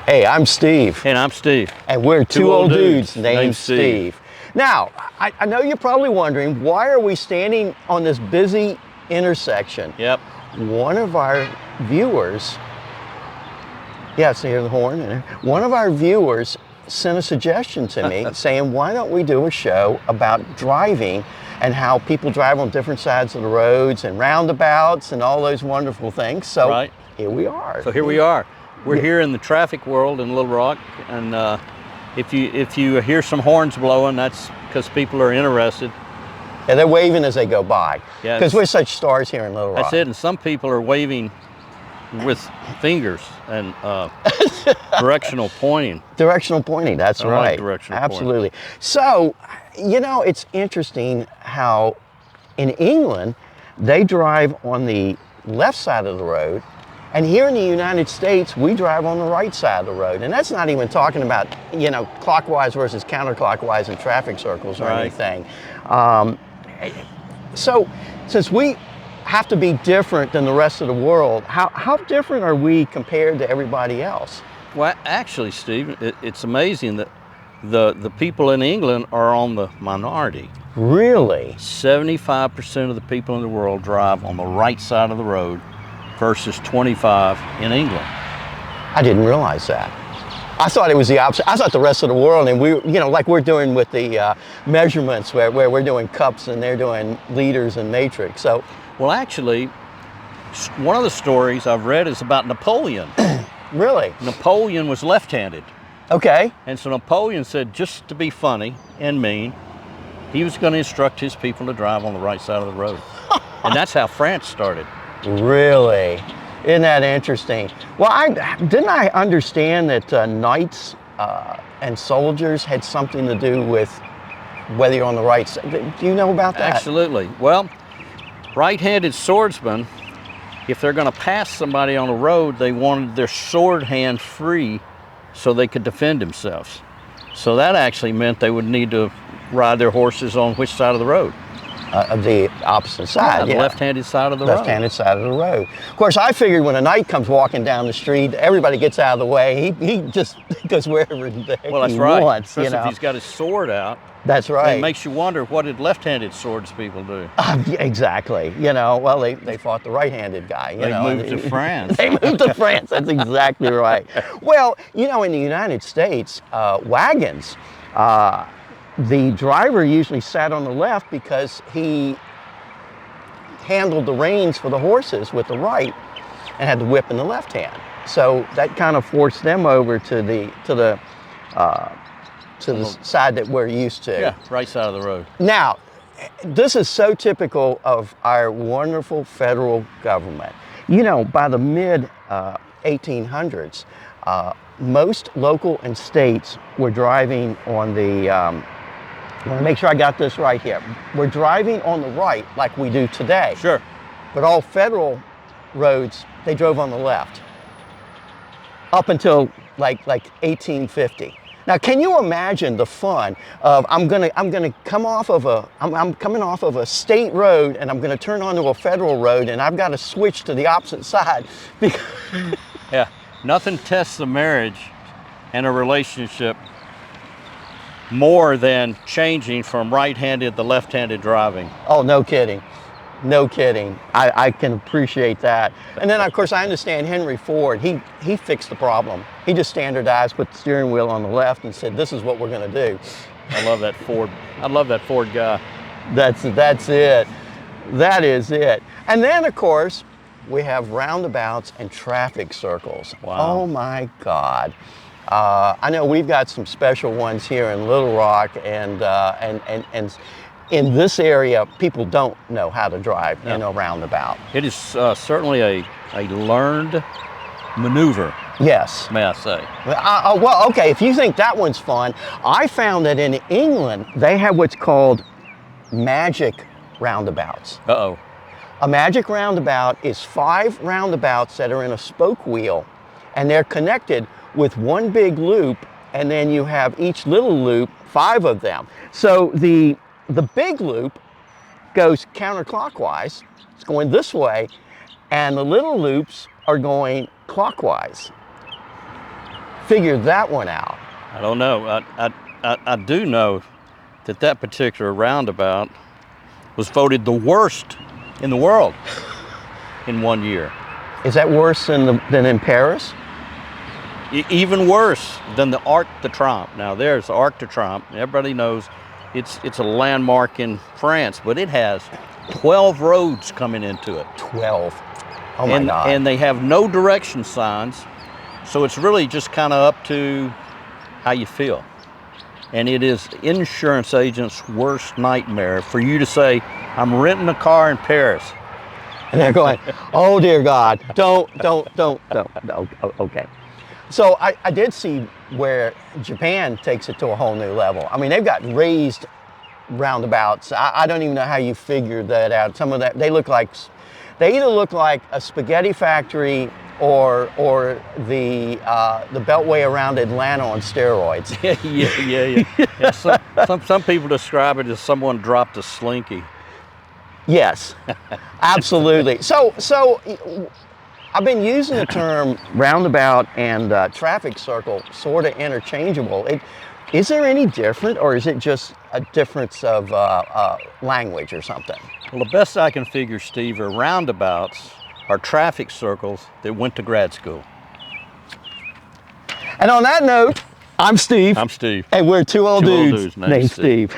Hey, I'm Steve. And I'm Steve. And we're two old dudes named Steve. Now, I know you're probably wondering, why are we standing on this busy intersection? Yep. One of our viewers, yeah, so here's the horn. One of our viewers sent a suggestion to me saying, why don't we do a show about driving and how people drive on different sides of the roads and roundabouts and all those wonderful things. So here we are. So here we are. We're here in the traffic world in Little Rock, and if you hear some horns blowing, that's because people are interested. Yeah, they're waving as they go by. Yeah, because we're such stars here in Little Rock. That's it, and some people are waving with fingers and directional pointing. Directional pointing, that's right. Directional Absolutely. pointing. So, you know, it's interesting how in England, they drive on the left side of the road, and here in the United States, we drive on the right side of the road. And that's not even talking about, you know, clockwise versus counterclockwise in traffic circles or anything. So, since we have to be different than the rest of the world, how different are we compared to everybody else? Well, actually, Steve, it's amazing that the people in England are on the minority. Really? 75% of the people in the world drive on the right side of the road versus 25 in England. I didn't realize that. I thought it was the opposite. I thought the rest of the world, and we, you know, like we're doing with the measurements where we're doing cups and they're doing liters and matrix. So, well, actually, one of the stories I've read is about Napoleon. Really? Napoleon was left-handed. Okay. And so Napoleon said, just to be funny and mean, he was going to instruct his people to drive on the right side of the road. And that's how France started. Really? Isn't that interesting? Well, didn't I understand that knights and soldiers had something to do with whether you're on the right side? Do you know about that? Absolutely. Well, right-handed swordsmen, if they're going to pass somebody on the road, they wanted their sword hand free so they could defend themselves. So that actually meant they would need to ride their horses on which side of the road? The opposite side, the left-handed side of the road. Left-handed side of the road. Of course, I figured when a knight comes walking down the street, everybody gets out of the way. He just goes wherever the heck he wants. Especially if he's got his sword out. That's right. It makes you wonder, what did left-handed swords people do? Exactly. You know, well, they fought the right-handed guy. They moved to France. They moved to France. That's exactly right. Well, you know, in the United States, wagons, the driver usually sat on the left because he handled the reins for the horses with the right and had the whip in the left hand. So that kind of forced them over to the side that we're used to. Yeah, right side of the road. Now, this is so typical of our wonderful federal government. You know, by the mid 1800s, most local and states were driving on the I want to make sure I got this right here. We're driving on the right like we do today. Sure. But all federal roads, they drove on the left. Up until like 1850. Now, can you imagine the fun of I'm coming off of a state road and I'm gonna turn onto a federal road and I've got to switch to the opposite side because yeah, nothing tests a marriage and a relationship more than changing from right-handed to left-handed driving. Oh, no kidding. No kidding. I can appreciate that. And then, of course, I understand Henry Ford, he fixed the problem. He just standardized, put the steering wheel on the left and said, this is what we're going to do. I love that Ford. I love that Ford guy. That's it. That is it. And then, of course, we have roundabouts and traffic circles. Wow. Oh, my God. I know we've got some special ones here in Little Rock, and in this area, people don't know how to drive in a roundabout. It is certainly a learned maneuver. Yes. May I say. Well, okay, if you think that one's fun, I found that in England, they have what's called magic roundabouts. Uh-oh. A magic roundabout is 5 roundabouts that are in a spoke wheel, and they're connected with one big loop, and then you have each little loop, 5 of them. So the big loop goes counterclockwise, it's going this way, and the little loops are going clockwise. figure that one out? I don't know. I do know that that particular roundabout was voted the worst in the world in 1 year. Is that worse than in Paris? Even worse than the Arc de Triomphe. Now there's the Arc de Triomphe. Everybody knows it's a landmark in France, but it has 12 roads coming into it. 12. Oh my God. And they have no direction signs, so it's really just kind of up to how you feel. And it is insurance agent's worst nightmare for you to say, I'm renting a car in Paris. And they're going, oh dear God, don't. Okay. So I did see where Japan takes it to a whole new level. I mean, they've got raised roundabouts. I don't even know how you figured that out. Some of that, they either look like a spaghetti factory or the beltway around Atlanta on steroids. Yeah. Some people describe it as someone dropped a Slinky. Yes, absolutely. So I've been using the term roundabout and traffic circle sort of interchangeable. Is there any different, or is it just a difference of language or something? Well, the best I can figure, Steve, are roundabouts are traffic circles that went to grad school. And on that note, I'm Steve. I'm Steve. And we're two old dudes named Steve.